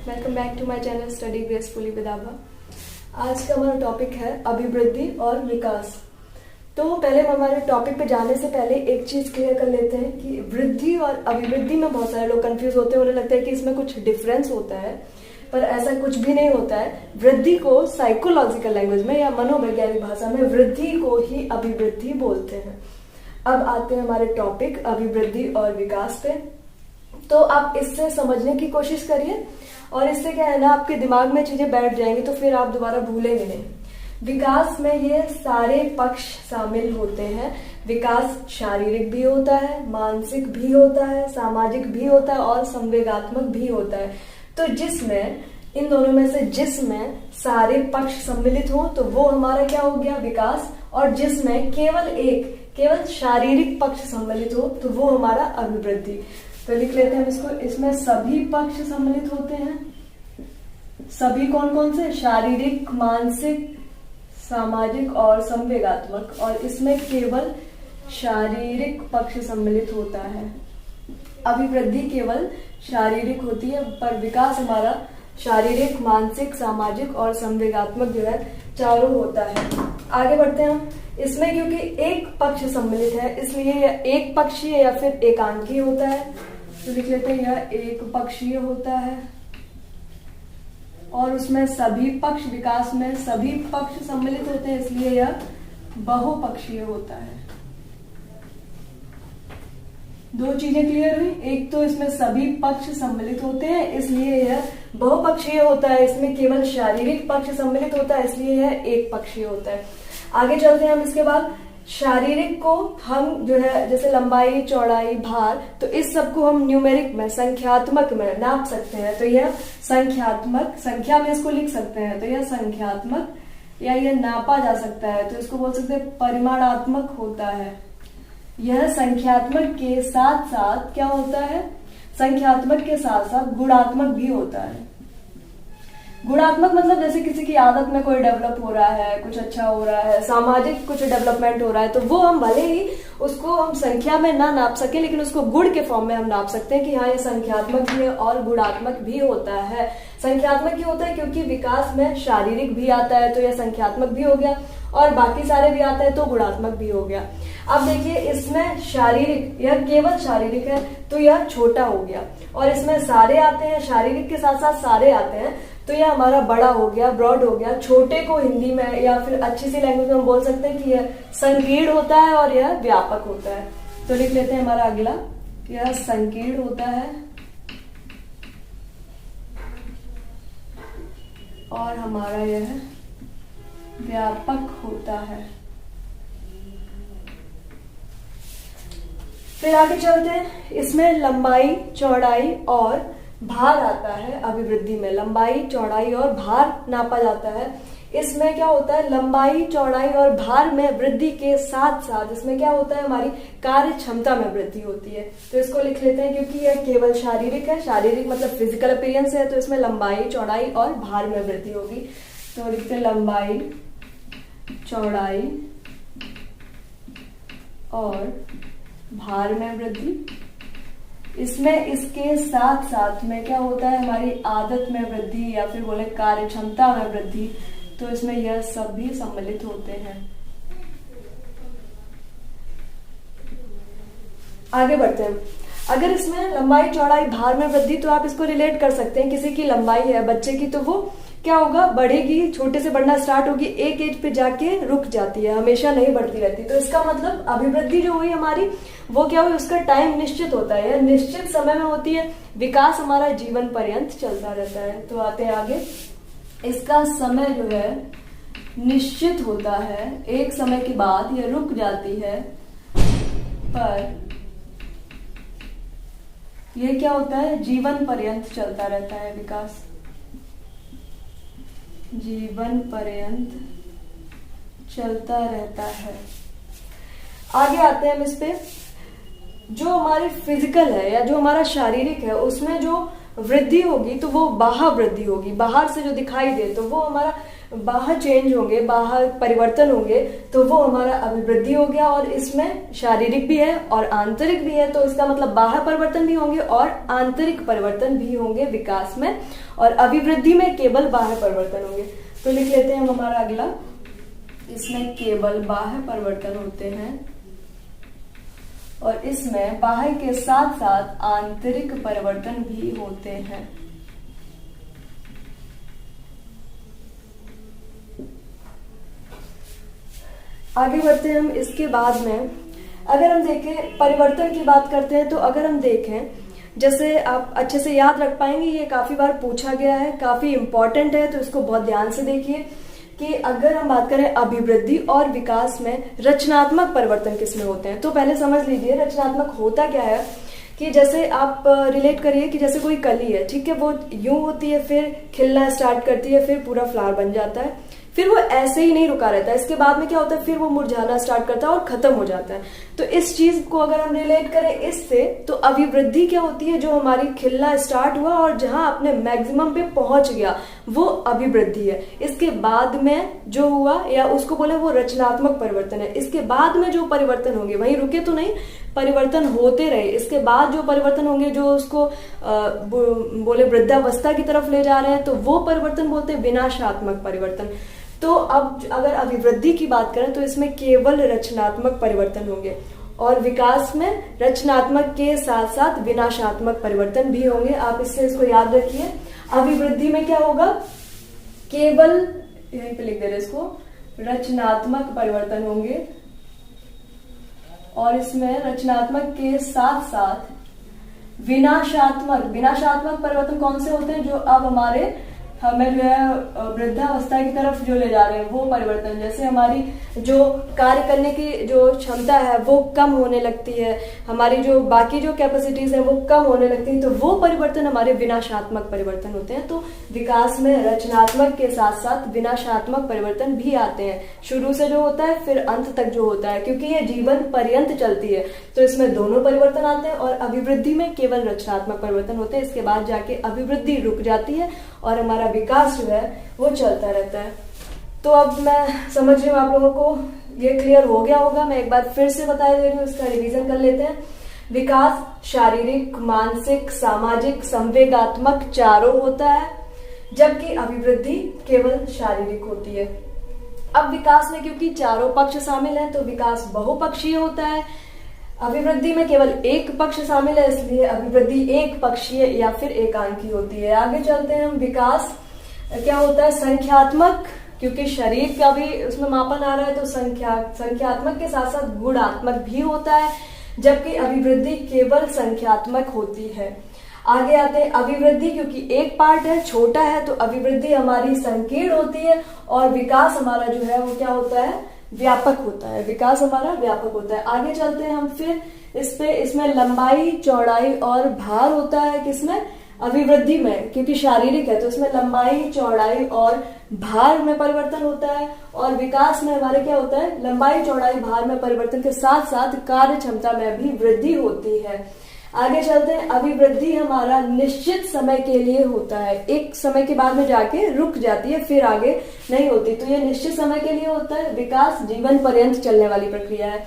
Welcome back to my channel study gracefully with Abha. आज का हमारा टॉपिक है अभिवृद्धि और विकास। तो पहले हम हमारे टॉपिक पे जाने से पहले एक चीज क्लियर कर लेते हैं कि वृद्धि और अभिवृद्धि में बहुत सारे लोग कंफ्यूज होते हैं। उन्हें लगता है कि इसमें कुछ डिफरेंस होता है, पर ऐसा कुछ भी नहीं होता है। वृद्धि को साइकोलॉजिकल लैंग्वेज में या मनोवैज्ञानिक भाषा में वृद्धि को ही अभिवृद्धि बोलते हैं। अब आते हैं हमारे टॉपिक अभिवृद्धि और विकास पे। तो आप इससे समझने की कोशिश करिए और इससे क्या है ना, आपके दिमाग में चीजें बैठ जाएंगी तो फिर आप दोबारा भूलेंगे नहीं। विकास में ये सारे पक्ष शामिल होते हैं। विकास शारीरिक भी होता है, मानसिक भी होता है, सामाजिक भी होता है और संवेगात्मक भी होता है। तो जिसमें इन दोनों में से जिसमें सारे पक्ष सम्मिलित हो तो वो हमारा क्या हो गया, विकास। और जिसमें केवल शारीरिक पक्ष सम्मिलित हो तो वो हमारा अभिवृद्धि। तो लिख लेते हैं हम इसको। इसमें सभी पक्ष सम्मिलित होते हैं। सभी कौन कौन से? शारीरिक, मानसिक, सामाजिक और संवेगात्मक। और इसमें केवल शारीरिक पक्ष सम्मिलित होता है। अभिवृद्धि केवल शारीरिक होती है, पर विकास हमारा शारीरिक, मानसिक, सामाजिक और संवेगात्मक जो है चारों होता है। आगे बढ़ते हैं हम। इसमें क्योंकि एक पक्ष सम्मिलित है इसलिए यह एक पक्षीय या फिर एकांकीय होता है। तो लिख लेते हैं यह एक पक्षीय होता है। और उसमें सभी पक्ष, विकास में सभी पक्ष सम्मिलित होते हैं इसलिए यह बहुपक्षीय होता है। दो चीजें क्लियर हुई। एक तो इसमें सभी पक्ष सम्मिलित होते हैं इसलिए यह बहुपक्षीय होता है। इसमें केवल शारीरिक पक्ष सम्मिलित होता है इसलिए यह एक पक्षीय होता है। आगे चलते हैं हम। इसके बाद शारीरिक को हम जो है जैसे लंबाई, चौड़ाई, भार, तो इस सब को हम न्यूमेरिक में, संख्यात्मक में नाप सकते हैं। तो यह संख्यात्मक, संख्या में इसको लिख सकते हैं। तो यह संख्यात्मक या यह नापा जा सकता है तो इसको बोल सकते हैं परिमाणात्मक होता है। यह संख्यात्मक के साथ साथ क्या होता है, संख्यात्मक के साथ साथ गुणात्मक भी होता है। गुणात्मक मतलब जैसे किसी की आदत में कोई डेवलप हो रहा है, कुछ अच्छा हो रहा है, सामाजिक कुछ डेवलपमेंट हो रहा है, तो वो हम भले ही उसको हम संख्या में ना नाप सके लेकिन उसको गुण के फॉर्म में हम नाप सकते हैं कि हाँ ये संख्यात्मक भी है और गुणात्मक भी होता है। संख्यात्मक क्यों होता है? क्योंकि विकास में शारीरिक भी आता है तो यह संख्यात्मक भी हो गया और बाकी सारे भी आता है तो गुणात्मक भी हो गया। अब देखिए इसमें शारीरिक, यह केवल शारीरिक है तो यह छोटा हो गया। और इसमें सारे आते हैं, शारीरिक के साथ साथ सारे आते हैं तो यह हमारा बड़ा हो गया, ब्रॉड हो गया। छोटे को हिंदी में या फिर अच्छी सी लैंग्वेज में हम बोल सकते हैं कि यह संकीर्ण होता है और यह व्यापक होता है। तो लिख लेते हैं हमारा अगला, यह संकीर्ण होता है और हमारा यह व्यापक होता है। फिर आगे चलते हैं। इसमें लंबाई, चौड़ाई और भार आता है। अभिवृद्धि में लंबाई, चौड़ाई और भार नापा जाता है। इसमें क्या होता है, लंबाई, चौड़ाई और भार में वृद्धि के साथ साथ इसमें क्या होता है, हमारी कार्य क्षमता में वृद्धि होती है। तो इसको लिख लेते हैं क्योंकि यह केवल शारीरिक है, शारीरिक मतलब फिजिकल अपीयरेंस है, तो इसमें लंबाई, चौड़ाई और भार में वृद्धि होगी। तो लिखते हैं लंबाई, चौड़ाई और भार में वृद्धि। इसमें इसके साथ साथ में क्या होता है, हमारी आदत में वृद्धि या फिर बोले कार्य क्षमता में वृद्धि। तो इसमें यह सब भी सम्मिलित होते हैं। आगे बढ़ते हैं। अगर इसमें लंबाई, चौड़ाई, भार में वृद्धि तो आप इसको रिलेट कर सकते हैं। किसी की लंबाई है बच्चे की तो वो क्या होगा, बढ़ेगी, छोटे से बढ़ना स्टार्ट होगी, एक एज पे जाके रुक जाती है, हमेशा नहीं बढ़ती रहती। तो इसका मतलब अभिवृद्धि जो हुई हमारी वो क्या हुई, उसका टाइम निश्चित होता है, निश्चित समय में होती है। विकास हमारा जीवन पर्यंत चलता रहता है। तो आते हैं आगे। इसका समय जो है निश्चित होता है, एक समय के बाद यह रुक जाती है, पर यह क्या होता है, जीवन पर्यंत चलता रहता है। विकास जीवन पर्यंत चलता रहता है। आगे आते हैं हम इस पे। जो हमारी फिजिकल है या जो हमारा शारीरिक है उसमें जो वृद्धि होगी तो वो बाह्य वृद्धि होगी, बाहर से जो दिखाई दे तो वो हमारा बाहर चेंज होंगे, बाहर परिवर्तन होंगे, तो वो हमारा अभिवृद्धि हो गया। और इसमें शारीरिक भी है और आंतरिक भी है, तो इसका मतलब बाहर परिवर्तन भी होंगे और आंतरिक परिवर्तन भी होंगे विकास में, और अभिवृद्धि में केवल बाहर परिवर्तन होंगे। तो लिख लेते हैं हम हमारा अगला, इसमें केवल बाहर परिवर्तन होते हैं और इसमें बाहर के साथ साथ आंतरिक परिवर्तन भी होते हैं। आगे बढ़ते हैं हम। इसके बाद में अगर हम देखें परिवर्तन की बात करते हैं, तो अगर हम देखें, जैसे आप अच्छे से याद रख पाएंगे, ये काफी बार पूछा गया है, काफी इंपॉर्टेंट है, तो इसको बहुत ध्यान से देखिए कि अगर हम बात करें अभिवृद्धि और विकास में रचनात्मक परिवर्तन किसमें होते हैं, तो पहले समझ लीजिए रचनात्मक होता क्या है। कि जैसे आप रिलेट करिए कि जैसे कोई कली है, ठीक है, वो यूं होती है, फिर खिलना स्टार्ट करती है, फिर पूरा फ्लावर बन जाता है, फिर वो ऐसे ही नहीं रुका रहता है, इसके बाद में क्या होता है, फिर वो मुरझाना स्टार्ट करता है और खत्म हो जाता है। तो इस चीज को अगर हम रिलेट करें इससे, तो अभिवृद्धि क्या होती है, जो हमारी खिलना स्टार्ट हुआ और जहां अपने मैक्सिमम पे पहुंच गया, वो अभिवृद्धि है। इसके बाद में जो हुआ, या उसको बोले वो रचनात्मक परिवर्तन है। इसके बाद में जो परिवर्तन होंगे, वहीं रुके तो नहीं, परिवर्तन होते रहे। इसके बाद जो परिवर्तन होंगे, जो उसको बोले वृद्धावस्था की तरफ ले जा रहे हैं, तो वो परिवर्तन बोलते हैं विनाशात्मक परिवर्तन। तो अब अगर अभिवृद्धि की बात करें, तो इसमें केवल रचनात्मक परिवर्तन होंगे, और विकास में रचनात्मक के साथ साथ विनाशात्मक परिवर्तन भी होंगे। आप इससे इसको याद रखिए। अभिवृद्धि में क्या होगा, केवल, यहीं पे लिख दे रहे इसको, रचनात्मक परिवर्तन होंगे, और इसमें रचनात्मक के साथ साथ विनाशात्मक परिवर्तन कौन से होते हैं, जो अब हमें जो है वृद्धावस्था की तरफ जो ले जा रहे हैं, वो परिवर्तन। जैसे हमारी जो कार्य करने की जो क्षमता है वो कम होने लगती है, हमारी जो बाकी जो कैपेसिटीज है वो कम होने लगती हैं, तो वो परिवर्तन हमारे विनाशात्मक परिवर्तन होते हैं। तो विकास में रचनात्मक के साथ साथ विनाशात्मक परिवर्तन भी आते हैं। शुरू से जो होता है, फिर अंत तक जो होता है, क्योंकि ये जीवन पर्यंत चलती है, तो इसमें दोनों परिवर्तन आते हैं। और अभिवृद्धि में केवल रचनात्मक परिवर्तन होते हैं, इसके बाद जाके अभिवृद्धि रुक जाती है और हमारा विकास जो है वो चलता रहता है। तो अब मैं समझ रही हूँ आप लोगों को ये क्लियर हो गया होगा। मैं एक बार फिर से बता दे रही हूँ, इसका रिवीजन कर लेते हैं। विकास शारीरिक, मानसिक, सामाजिक, संवेगात्मक चारों होता है, जबकि अभिवृद्धि केवल शारीरिक होती है। अब विकास में क्योंकि चारों पक्ष शामिल हैं, तो विकास बहुपक्षीय होता है। अभिवृद्धि में केवल एक पक्ष शामिल है, इसलिए अभिवृद्धि एक पक्षीय या फिर एकांकी होती है। आगे चलते हैं हम। विकास क्या होता है, संख्यात्मक, क्योंकि शरीर का भी उसमें मापन आ रहा है, तो संख्यात्मक के साथ साथ गुणात्मक भी होता है, जबकि अभिवृद्धि केवल संख्यात्मक होती है। आगे आते हैं अभिवृद्धि, क्योंकि एक पार्ट है, छोटा है, तो अभिवृद्धि हमारी संकीर्ण होती है, और विकास हमारा जो है वो क्या होता है, व्यापक होता है। विकास हमारा व्यापक होता है। आगे चलते हैं हम फिर इसमें लंबाई, चौड़ाई और भार होता है। किसमें, अभिवृद्धि में, क्योंकि शारीरिक है, तो इसमें लंबाई, चौड़ाई और भार में परिवर्तन होता है। और विकास में हमारे क्या होता है, लंबाई, चौड़ाई, भार में परिवर्तन के साथ साथ कार्य क्षमता में भी वृद्धि होती है। आगे चलते हैं। अभिवृद्धि हमारा निश्चित समय के लिए होता है, एक समय के बाद में जाके रुक जाती है, फिर आगे नहीं होती, तो ये निश्चित समय के लिए होता है। विकास जीवन पर्यंत चलने वाली प्रक्रिया है।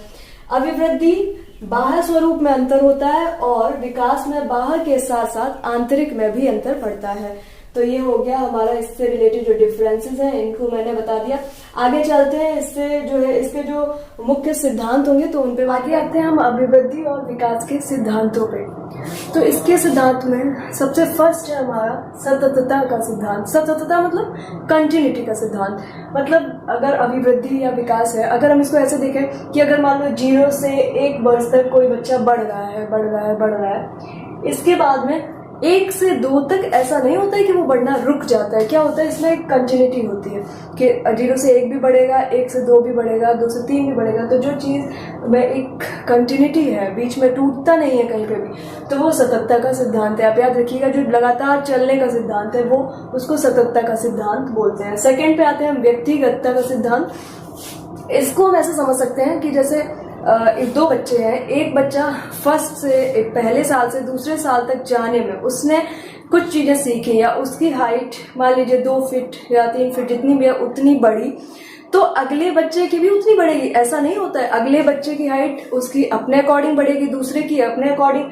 अभिवृद्धि बाह्य स्वरूप में अंतर होता है, और विकास में बाहर के साथ साथ आंतरिक में भी अंतर पड़ता है। तो ये हो गया हमारा इससे रिलेटेड जो डिफरेंसेस हैं, इनको मैंने बता दिया। आगे चलते हैं। इससे जो है इसके जो मुख्य सिद्धांत होंगे, तो उन पे आगे आते हैं हम अभिवृद्धि और विकास के सिद्धांतों पे। तो इसके सिद्धांत में सबसे फर्स्ट है हमारा सततता का सिद्धांत। सततता मतलब कंटिन्यूटी का सिद्धांत। मतलब अगर अभिवृद्धि या विकास है, अगर हम इसको ऐसे देखें कि अगर मान लो 0 से 1 वर्ष तक कोई बच्चा बढ़ रहा है, इसके बाद में 1 से 2 तक ऐसा नहीं होता है कि वो बढ़ना रुक जाता है। क्या होता है, इसमें एक कंटिन्यूटी होती है कि 0 से 1 भी बढ़ेगा, 1 से 2 भी बढ़ेगा, 2 से 3 भी बढ़ेगा। तो जो चीज में एक कंटिन्यूटी है, बीच में टूटता नहीं है कहीं पे भी, तो वो सततता का सिद्धांत है। आप याद रखिएगा, जो लगातार चलने का सिद्धांत है, वो उसको सततता का सिद्धांत बोलते हैं। सेकेंड पे आते हैं हम व्यक्तिगतता का सिद्धांत। इसको हम ऐसे समझ सकते हैं कि जैसे दो बच्चे हैं, एक बच्चा फर्स्ट से पहले साल से दूसरे साल तक जाने में उसने कुछ चीजें सीखी या उसकी हाइट मान लीजिए 2 फीट या 3 फीट जितनी भी है उतनी बढ़ी, तो अगले बच्चे की भी उतनी बढ़ेगी। ऐसा नहीं होता है, अगले बच्चे की हाइट उसकी अपने अकॉर्डिंग बढ़ेगी, दूसरे की अपने अकॉर्डिंग।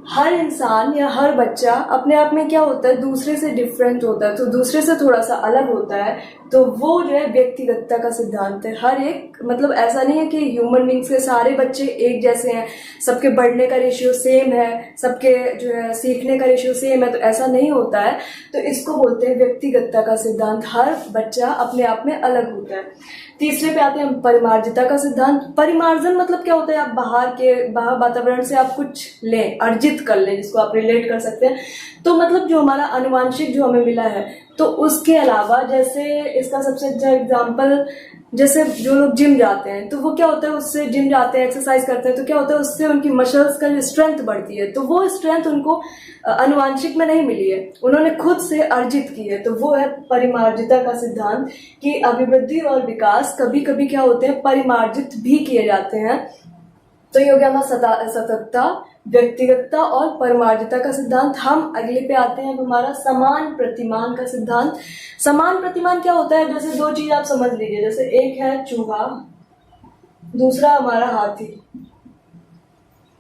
हर इंसान या हर बच्चा अपने आप में क्या होता है, दूसरे से डिफरेंट होता है, तो दूसरे से थोड़ा सा अलग होता है, तो वो जो है व्यक्तिगतता का सिद्धांत है। हर एक मतलब ऐसा नहीं है कि ह्यूमन बींग्स के सारे बच्चे एक जैसे हैं, सबके बढ़ने का रेशियो सेम है, सबके जो है सीखने का रेशियो सेम है, तो ऐसा नहीं होता है। तो इसको बोलते हैं व्यक्तिगतता का सिद्धांत। हर बच्चा अपने आप में अलग होता है। तीसरे पे आते हैं परिमार्जिता का सिद्धांत। परिमार्जन मतलब क्या होता है, आप बाहर वातावरण से आप कुछ लें, अर्जित कर लें, जिसको आप रिलेट कर सकते हैं। तो मतलब जो हमारा आनुवांशिक जो हमें मिला है, तो उसके अलावा जैसे इसका सबसे अच्छा एग्जाम्पल, जैसे जो लोग जिम जाते हैं तो वो क्या होता है, उससे जिम जाते हैं एक्सरसाइज करते हैं तो क्या होता है, उससे उनकी मसल्स का जो स्ट्रेंथ बढ़ती है, तो वो स्ट्रेंथ उनको आनुवांशिक में नहीं मिली है, उन्होंने खुद से अर्जित की है। तो वो है परिमार्जिता का सिद्धांत कि अभिवृद्धि और विकास कभी कभी क्या होते हैं, परिमार्जित भी किए जाते हैं। तो ये हो गया हमारा सततता, व्यक्तिगतता और परिमार्जिता का सिद्धांत। हम अगले पे आते हैं, हमारा समान प्रतिमान का सिद्धांत। समान प्रतिमान क्या होता है, जैसे दो चीज आप समझ लीजिए, जैसे एक है चूहा, दूसरा हमारा हाथी।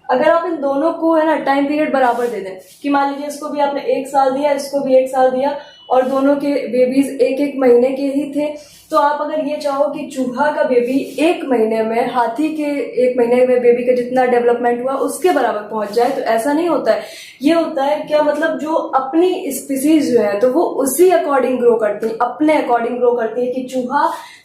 अगर आप इन दोनों को है ना टाइम पीरियड बराबर दे दें, कि मान लीजिए इसको भी आपने 1 साल दिया, इसको भी 1 साल दिया, और दोनों के बेबीज 1-1 महीने के ही थे, तो आप अगर ये चाहो कि चूहा का बेबी 1 महीने में हाथी के 1 महीने में बेबी का जितना डेवलपमेंट हुआ उसके बराबर पहुंच जाए, तो ऐसा नहीं होता है। ये होता है क्या, मतलब जो अपनी स्पीसीज जो है तो वो उसी अकॉर्डिंग ग्रो करती है, अपने अकॉर्डिंग ग्रो करती है, कि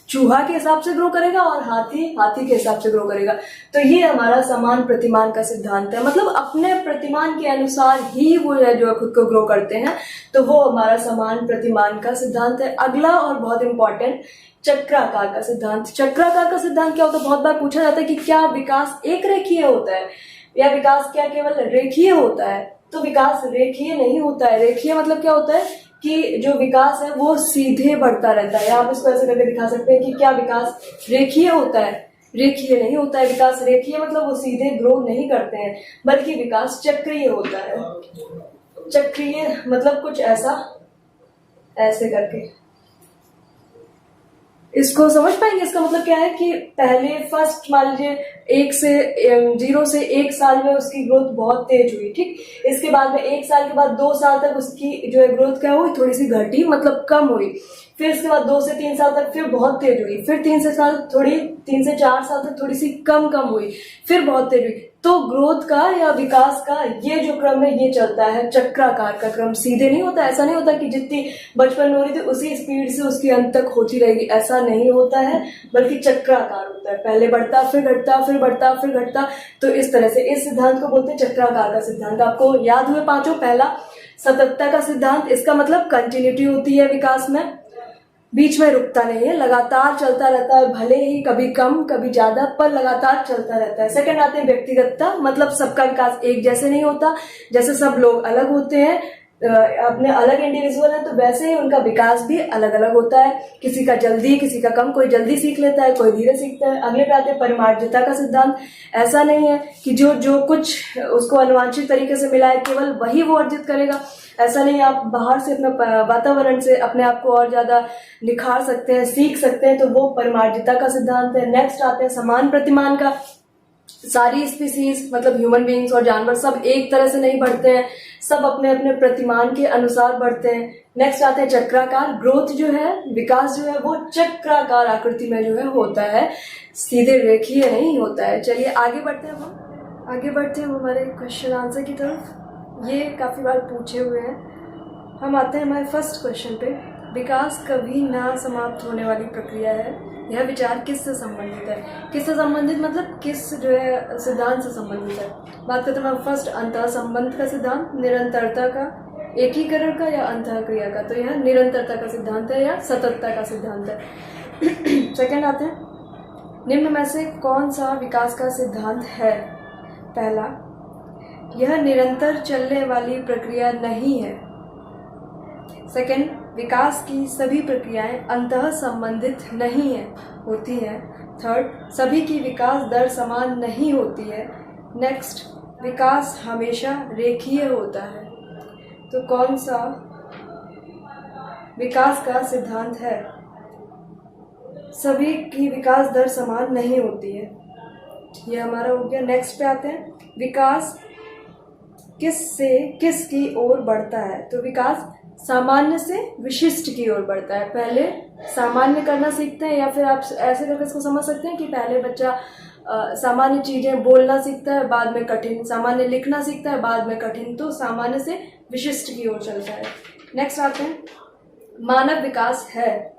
चूहा के हिसाब से ग्रो करेगा और हाथी के हिसाब से ग्रो करेगा। तो ये हमारा समान प्रतिमान का सिद्धांत है, मतलब अपने प्रतिमान के अनुसार ही वो है जो खुद को ग्रो करते हैं, तो वो हमारा समान प्रतिमान का सिद्धांत है। अगला और बहुत इंपॉर्टेंट, चक्राकार का सिद्धांत। चक्राकार का सिद्धांत क्या होता है, बहुत बार पूछा जाता है कि क्या विकास एक रेखीय होता है या विकास क्या केवल रेखीय होता है। तो विकास रेखीय नहीं होता है। रेखीय मतलब क्या होता है कि जो विकास है वो सीधे बढ़ता रहता है। आप इसको ऐसे करके दिखा सकते हैं कि क्या विकास रेखीय होता है, रेखीय नहीं होता है। विकास रेखीय मतलब वो सीधे ग्रो नहीं करते हैं, बल्कि विकास चक्रीय होता है। चक्रीय मतलब कुछ ऐसा, ऐसे करके इसको समझ पाएंगे। इसका मतलब क्या है कि पहले फर्स्ट मान लीजिए 0 से 1 साल में उसकी ग्रोथ बहुत तेज हुई, ठीक। इसके बाद में 1 साल के बाद 2 साल तक उसकी जो है ग्रोथ क्या हुई, थोड़ी सी घटी, मतलब कम हुई। फिर इसके बाद 2 से 3 साल तक फिर बहुत तेज हुई। फिर 3 से 4 साल तक थोड़ी सी कम हुई, फिर बहुत तेज हुई। तो ग्रोथ का या विकास का ये जो क्रम है ये चलता है चक्राकार का क्रम। सीधे नहीं होता, ऐसा नहीं होता कि जितनी बचपन में हो रही थी उसी स्पीड से उसकी अंत तक होती रहेगी, ऐसा नहीं होता है, बल्कि चक्राकार होता है। पहले बढ़ता, फिर घटता, फिर बढ़ता, फिर घटता। तो इस तरह से इस सिद्धांत को बोलते हैं चक्राकार का सिद्धांत। आपको याद हुए पांचों। पहला सततता का सिद्धांत, इसका मतलब कंटिन्यूटी होती है विकास में, बीच में रुकता नहीं है, लगातार चलता रहता है, भले ही कभी कम कभी ज्यादा, पर लगातार चलता रहता है। सेकंड आते हैं व्यक्तिगतता, मतलब सबका विकास एक जैसे नहीं होता। जैसे सब लोग अलग होते हैं, अपने अलग इंडिविजुअल है, तो वैसे ही उनका विकास भी अलग अलग होता है। किसी का जल्दी, किसी का कम, कोई जल्दी सीख लेता है, कोई धीरे सीखता है। अगले पे आते हैं परिमार्जिता का सिद्धांत। ऐसा नहीं है कि जो कुछ उसको आनुवांशिक तरीके से मिला है केवल वही वो अर्जित करेगा, ऐसा नहीं। आप बाहर से अपने वातावरण से अपने आप को और ज्यादा निखार सकते हैं, सीख सकते हैं, तो वो परिमार्जिता का सिद्धांत है। नेक्स्ट आते हैं समान प्रतिमान का। सारी स्पीसीज मतलब ह्यूमन बीइंग्स और जानवर सब एक तरह से नहीं बढ़ते हैं, सब अपने अपने प्रतिमान के अनुसार बढ़ते हैं। नेक्स्ट आते हैं चक्राकार। ग्रोथ जो है, विकास जो है वो चक्राकार आकृति में जो है होता है, सीधे रेखीय नहीं होता है। चलिए आगे बढ़ते हैं हमारे क्वेश्चन आंसर की तरफ। ये काफी बार पूछे हुए हैं। हम आते हैं हमारे फर्स्ट क्वेश्चन पे। विकास कभी ना समाप्त होने वाली प्रक्रिया है। यह विचार किससे संबंधित है? किससे संबंधित मतलब किस जो है सिद्धांत से संबंधित है? बात करते हैं फर्स्ट अंतः संबंध का सिद्धांत, निरंतरता का, एकीकरण का या अंतः क्रिया का। तो यह निरंतरता का सिद्धांत है या सततता का सिद्धांत है। सेकंड आते हैं, निम्न में से कौन सा विकास का सिद्धांत है? पहला, यह निरंतर चलने वाली प्रक्रिया नहीं है। सेकंड, विकास की सभी प्रक्रियाएं अंतः संबंधित नहीं होती हैं। थर्ड, सभी की विकास दर समान नहीं होती है। नेक्स्ट, विकास हमेशा रेखीय होता है। तो कौन सा विकास का सिद्धांत है? सभी की विकास दर समान नहीं होती है, ये हमारा हो गया। नेक्स्ट पे आते हैं, विकास किस से किस की ओर बढ़ता है? तो विकास सामान्य से विशिष्ट की ओर बढ़ता है। पहले सामान्य करना सीखते हैं, या फिर आप ऐसे करके इसको समझ सकते हैं कि पहले बच्चा सामान्य चीजें बोलना सीखता है, बाद में कठिन, सामान्य लिखना सीखता है, बाद में कठिन, तो सामान्य से विशिष्ट की ओर चलता है। नेक्स्ट आते हैं, मानव विकास है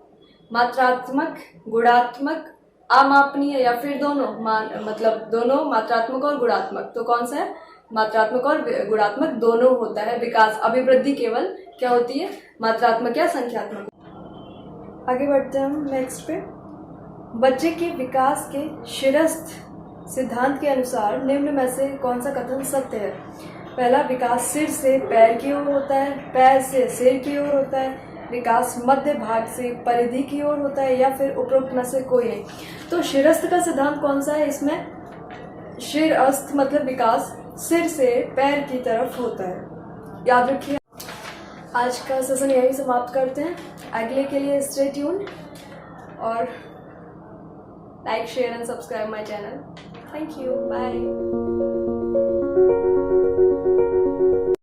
मात्रात्मक, गुणात्मक, अमापनीय या फिर दोनों, मतलब दोनों, मात्रात्मक और गुणात्मक। तो कौन सा है? मात्रात्मक और गुणात्मक दोनों होता है विकास। अभिवृद्धि केवल क्या होती है? मात्रात्मक या संख्यात्मक। आगे बढ़ते हैं हम नेक्स्ट पे। बच्चे के विकास के शिरस्थ सिद्धांत के अनुसार निम्न में से कौन सा कथन सत्य है? पहला, विकास सिर से पैर की ओर होता है, पैर से सिर की ओर होता है, विकास मध्य भाग से परिधि की ओर होता है, या फिर उपरोक्त में से कोई नहीं। तो शिरस्थ का सिद्धांत कौन सा है? इसमें शिरस्थ मतलब विकास सिर से पैर की तरफ होता है, याद रखिए। आज का सेशन यही समाप्त करते हैं। अगले के लिए स्टे ट्यून्ड और like, share and subscribe my channel. Thank you, bye.